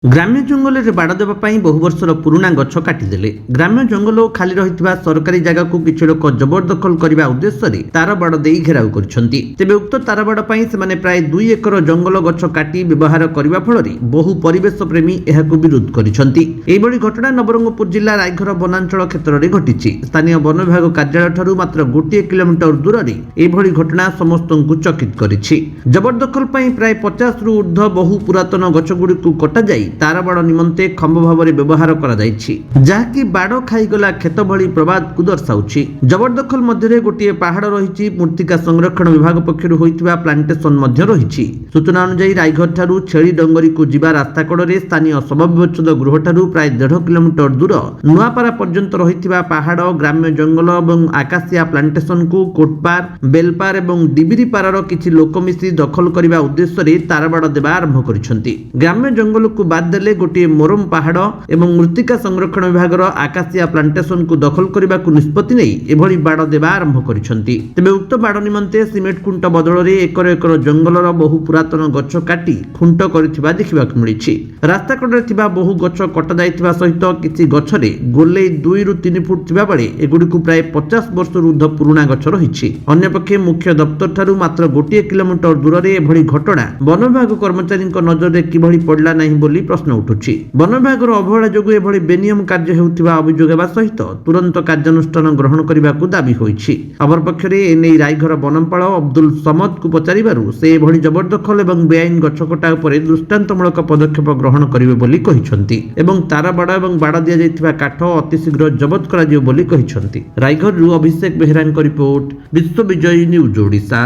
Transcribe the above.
ग्राम्य जंगल में बाड़ देवाई बहु वर्षर पुराणा गछ काटिदेले। ग्राम्य जंगल और खाली रही सरकारी जगह को किसी लोक जबरदखल करने उद्देश्य तार बाड़ दे घेराव करछंती। तेबे उक्त तार बाड़ पई सेमाने प्राय 2 एकर जंगल गछ काटी व्यवहार करने फल बहु परिवेश प्रेमी एहाकु विरोध करिसंती। एभली घटना नवरंगपुर जिला रायघर वनांचल क्षेत्र में घटी। स्थानीय वन विभाग कार्यालय ठारू मात्र 1 किलोमीटर दूर में एभली घटना समस्त चकित करिछि। जबरदखल पई प्राय 50 रु ऊर्ध्व बहु पुरातन गछगुड़िकु कटा जाई तार बाड़ निमंते खंभ भाव में व्यवहार जहाँकि बाड़ खाईगला खेत भली प्रबाद को दर्शाऊछि। जबरदखल मध्य गोटे पहाड़ रही मृत्तिका संरक्षण विभाग पक्षर होइतिबा प्लांटेशन मध्य रही। सूचना अनुसार रायघर ठारू छेली डंगरी को जीवा रास्ता कड़े स्थानीय शव व्यच्छेद गृह ठारू प्राय 1.5 किलोमीटर दूर नुआपारा पर्यंत रही पहाड़ ग्राम्य जंगल और आकाशिया प्लांटेशन को कोटपार बेलपार और डिबिरीपार किसी लोक मिश्री दखल करने उद्देश्य तार बाड़ देवा आरंभ करिसंती। ग्राम्य जंगल को बाद देले गोटे मोरम पहाड़ एवं मृत्तिका संरक्षण विभाग आकाशिया प्लांटेशन को दखल करने को निष्पत्ति नहीं एभली बाड़ देवा आरंभ करिसंती। तेबे उक्त बाड़ निमंते सिमेंट खुंट बदल में एकर एकर जंगलर बहु पुरातन गछ काटी खुंट करिथिबा देखिबाक मिलिछि। रास्ता कड़े थिबा बहु गछ कटा जाइथिबा सहित किछि गछरे गोले 2 रु 3 फुट थिबा बेले एगुडीकु प्राय 50 वर्ष ऊर्ध्व पुराणा गछ रहिछि। अन्यपक्षे मुख्य दप्तर ठारू मात्र 1 किलोमीटर दूर में एभली घटना वन विभाग कर्मचारी नजर में किभली पड़ला नहीं बोली प्रश्न उठुछि। वन विभाग अवहेला जोगु एभली बेनियम कार्य हेउथिबा अभियोग हेबा सहित तुरंत कार्यानुष्ठान ग्रहण करबाकू दाबी होइछि। अपर पक्षरे एने रायघर वनपाल अब्दुल समद को पचारिबारु से एभली जबरदखल एवं बेआईन गछकटा उपरे दृष्टान्तमूलक पदक्षेप ग्रहण करिवे बोली कहिसंती एवं तार बाड़ एवं बाड़ दिया जाइथिबा काठ अति शीघ्र जबत करा जिवो बोली कहिसंती। रायघर अभिषेक बेहरान रिपोर्ट, विश्व विजयी न्यूज ओडिशा।